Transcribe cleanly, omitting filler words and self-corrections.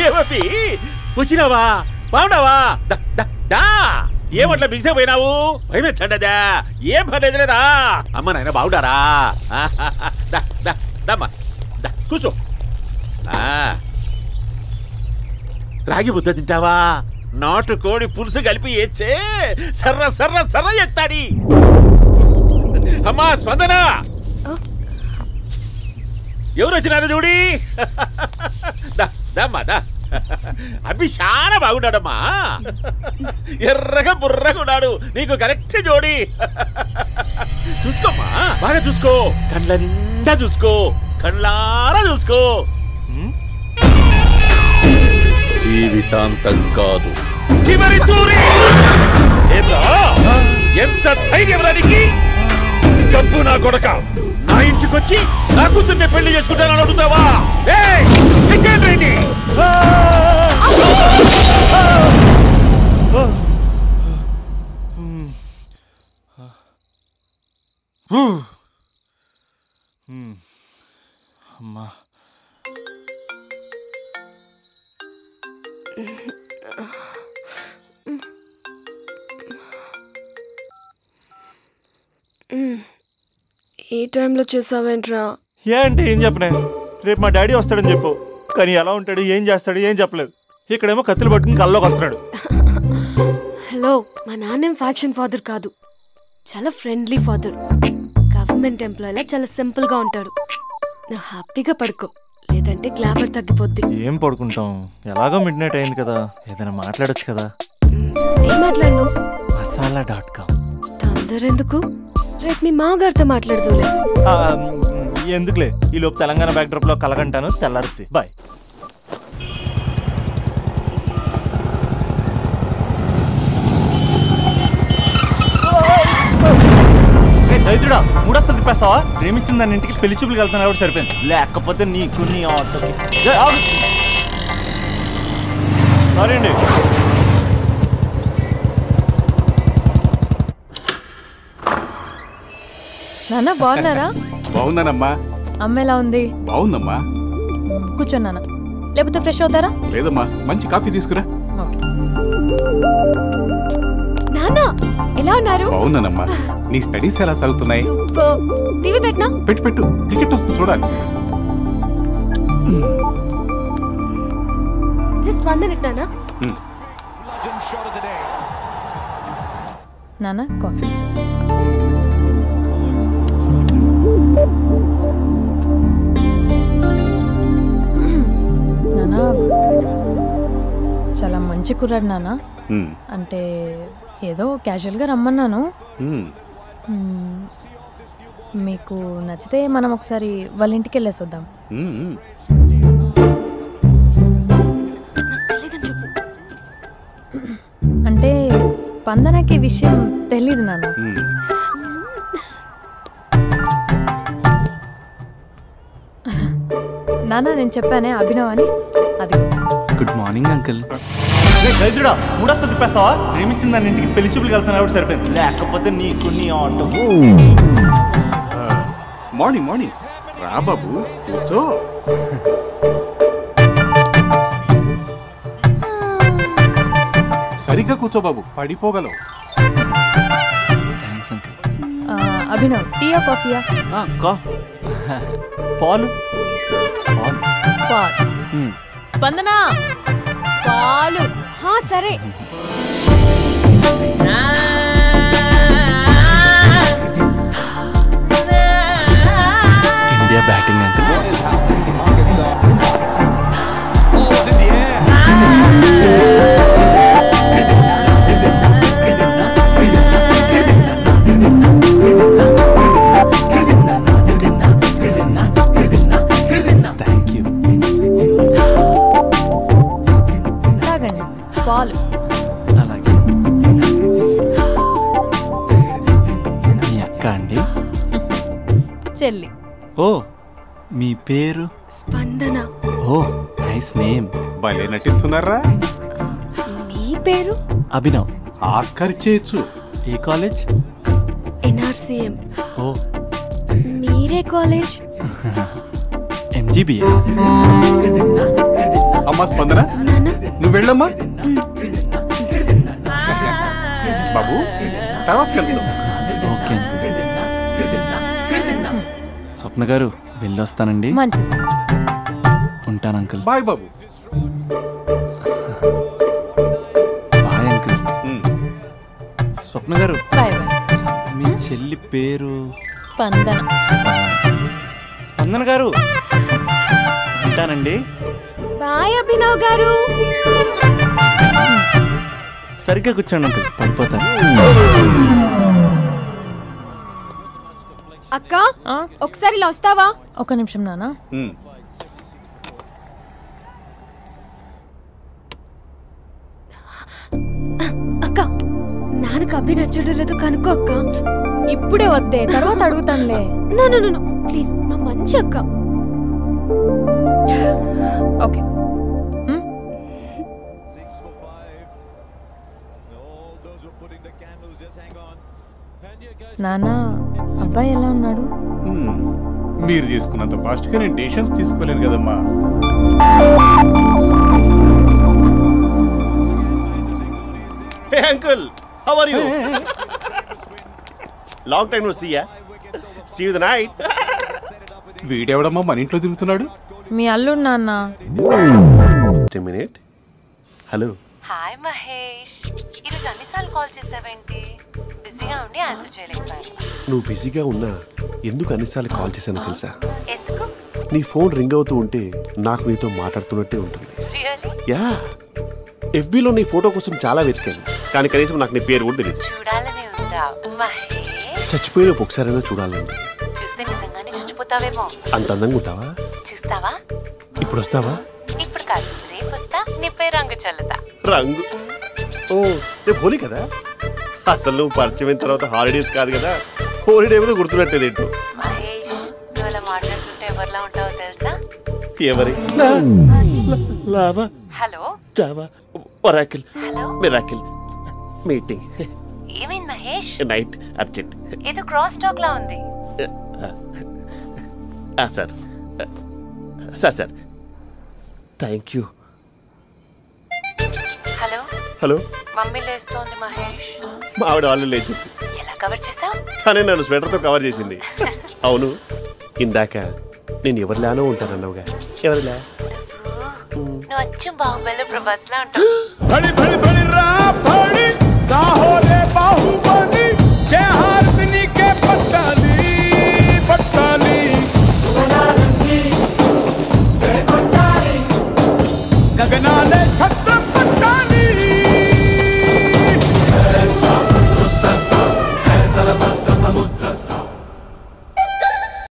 ఏమీ వచ్చినావా? బాగున్నావా? ఏమట్లా బిగిసే పోయినావు? భయమేచ్చండదా? ఏం పర్లేదు లేదా? అమ్మ నాయన బాగుండారా? దమ్మా కూర్చో. రాగి ముద్ద తింటావా? నాటుకోడి పులుసు కలిపి ఏచ్చే సర్ర సర్ర సర్ర ఎత్తాడి. అమ్మా స్పందన, ఎవరు వచ్చినారు చూడి. దమ్మా దా. అభి చాలా బాగున్నాడమ్మా. ఎర్రగా బుర్రగా ఉన్నాడు. నీకు కరెక్ట్ జోడి. చూసుకోమ్మా, బాగా చూసుకో. కళ్ళ నిండా చూసుకో, కళ్ళారా చూసుకో. జీవితాంతం కాదు, చివరి తూరి. ఎంత ధైర్యం రానికి? గబ్బు నా కొడక, నా ఇంటికొచ్చి నా కూతుర్ని పెళ్లి చేసుకుంటానని అడుగుతావా? రండి. అమ్మా, ఈ టైంలో చేసావేంట్రా? ఏంటి ఏం చెప్పనే? రేపు మా డాడీ వస్తాడని చెప్పు. కానీ ఎలా ఉంటాడు, ఏం చేస్తాడు ఏం చెప్పలేదు. ఇక్కడేమో కత్తులు పట్టుకుని కల్లోకి వస్తున్నాడు. హలో, మా నాన్నేం ఫ్యాక్షన్ ఫాదర్ కాదు, చాలా ఫ్రెండ్లీ ఫాదర్. గవర్నమెంట్ ఎంప్లాయీలా చాలా సింపుల్ గా ఉంటాడు. నువ్వు హ్యాపీగా పడుకో, లేదంటే గ్లామర్ తగ్గిపోద్ది. ఏం పడుకుంటాం, ఎలాగో మిడ్ నైట్ అయింది కదా, ఏదైనా మాట్లాడొచ్చు కదా. ఏం మాట్లాడను? masala.com. తొందర ఎందుకు? రేపు మీ మామగారితో మాట్లాడదులే. ఎందుకులే, ఈ లోపు తెలంగాణ బ్యాక్డ్రాప్ లో కలగంటాను. తెల్లారుద్ది. బాయ్. దైత్రుడా, మూడొస్తుంది తిప్పేస్తావా? ప్రేమిస్తుంది దాని ఇంటికి పెళ్లి చూపులు వెళ్తాను కాబట్టి సరిపోయింది. లేకపోతే నీకు నీ ఆటోకి. సారీ అండి. నాన్న బాగున్నారా? బాగున్నానమ్మా. అమ్మ ఎలా ఉంది? బాగుందమ్మా. కూర్చో నాన్న, లేకపోతే ఫ్రెష్ అవుతారా? లేదమ్మా, మంచి కాఫీ తీసుకురా. నాన్న ఎలా ఉన్నారు? బాగున్నానమ్మా. నీ స్టడీస్ ఎలా సాగుతున్నాయి? టీవీ పెట్టనా? పెట్టు, టికెట్ వస్తుంది చూడాలి. జస్ట్ 1 minute నాన్న. నాన్న కాఫీ. నాన్న చాలా మంచి కుర్రాడు నాన్న. అంటే ఏదో క్యాజువల్గా రమ్మన్నాను. మీకు నచ్చితే మనం ఒకసారి వాళ్ళ ఇంటికి వెళ్ళేసి వద్దాం. అంటే స్పందనకి విషయం తెలీదు నాన్న. నాన్న నేను చెప్పానే అభినవ్ అని, అది. Good morning uncle. దైత్రుడా, మూడొస్తుంది తిప్పేస్తావా? ప్రేమించిన దాని ఇంటికి పెళ్లి చూపులు వెళ్తాను కాబట్టి సరిపోయింది. లేకపోతే నీకు నీ ఆటోకి. మార్నింగ్ మార్నింగ్ రా బాబు, కూర్చో. సరిగ్గా కూర్చో బాబు, పడిపోగలవు. Thanks uncle. అభినవ్, టీయా కాఫీయా? పాలు. స్పందన పాలు. సరే. India batting uncle. పాలు. అలాగే. మీ అక్క అండి? చెల్లి. ఓ, మీ పేరు? స్పందన. ఓ, నైస్ నేమ్. భలే నటిస్తున్నారా? మీ పేరు? అభినవ్. ఆస్కార్ చేయొచ్చు. ఏ కాలేజ్? NRCM. ఓ. మీ మీరే కాలేజ్? ఎంజీబీఏ. అమ్మా స్పందన, నువ్వు వెళ్ళమ్మా. బాబు తర్వాత వెళ్తాం. Okay uncle. స్వప్న గారు వెళ్ళొస్తానండి. మంచిది. ఉంటాను అంకుల్. బాయ్ బాబు. Bye uncle. స్వప్న గారు, బాయ్ బాయ్. మీ చెల్లి పేరు? స్పందన. స్పందన గారు, ఉంటానండి. బాయ్ అభినవ్ గారు. సరిగ్గా కూర్చోండి అంకుల్, పడిపోతారు. అక్క ఒకసారి ఇలా వస్తావా? ఒక నిమిషం నానా. అక్క నాన్నకు అభి నచ్చడం లేదో కనుక్కో అక్క. ఇప్పుడే వద్దే, తర్వాత అడుగుతానులే. నో ప్లీజ్, నా మంచి అక్క. ఓకే. నానా, అబ్బాయి ఎలా ఉన్నాడు? మీరు తీసుకున్నంత ఫాస్ట్ గా నేను డెసిషన్స్ తీసుకోలేను కదమ్మా. Hey uncle, how are you? Long time no see ya. See you the night. వీడెవడమ్మా మన ఇంట్లో తిరుగుతున్నాడు? మీ అల్లుడు నాన్న. Just a minute. Hello. Hi Mahesh, ఈరోజు అన్నిసార్లు కాల్ చేసావేంటి? బిజీగా ఉండి ఆన్సర్ చేయలేకపోయాను. నువ్వు బిజీగా ఉన్నా ఎందుకు అన్నిసార్లు కాల్ చేశానో తెలుసా? ఎందుకు? నీ ఫోన్ రింగ్ అవుతూ ఉంటే నాకు నీతో మాట్లాడుతున్నట్టే ఉంటుంది. రియల్లీ? యా, ఎఫ్బీలో నీ ఫోటో కోసం చాలా వెతికాను, కానీ కనీసం నాకు నీ పేరు కూడా తెలియదు. చూడాలని ఉందా మహేష్? చచ్చిపోయిన ఒకసారైనా చూడాలండి. చూస్తే నిజంగానే చచ్చిపోతావేమో. అంత అందంగా ఉంటావా? చూస్తావా? ఇప్పుడు వస్తావా? ఇప్పుడు కాదు, రేపు వస్తా, నీపై రంగు చల్లుతా. రంగు? ఓ, రేపు హోలీ కదా. అసలు నువ్వు పరిచయం అయిన తర్వాత హాలిడేస్ కాదు కదా, హోలిడే కూడా గుర్తుపెట్టేదేంటో. మహేష్, నువ్వు అలా మాట్లాడుతుంటే ఎవరిలా ఉంటావో తెలుసా? ఎవరి? Lava, hello, Java, Oracle, hello, miracle, meeting, ఏమైంది మహేష్? Night, urgent. ఏదో క్రాస్ టాక్ లా ఉంది. Sir sir sir thank you. Hello hello, mummy లేస్తోంది మహేష్. మా ఆవిడ వాళ్ళు లేచింది. ఎలా కవర్ చేసావు? కానీ నన్ను స్వెటర్తో కవర్ చేసింది. అవును, ఇందాక నేను ఎవరిలానో ఉంటానన్నావుగా, ఎవరిలా? నువ్వు అచ్చం బాహుబలి ప్రభాస్ లా ఉంటావు. గగనాలే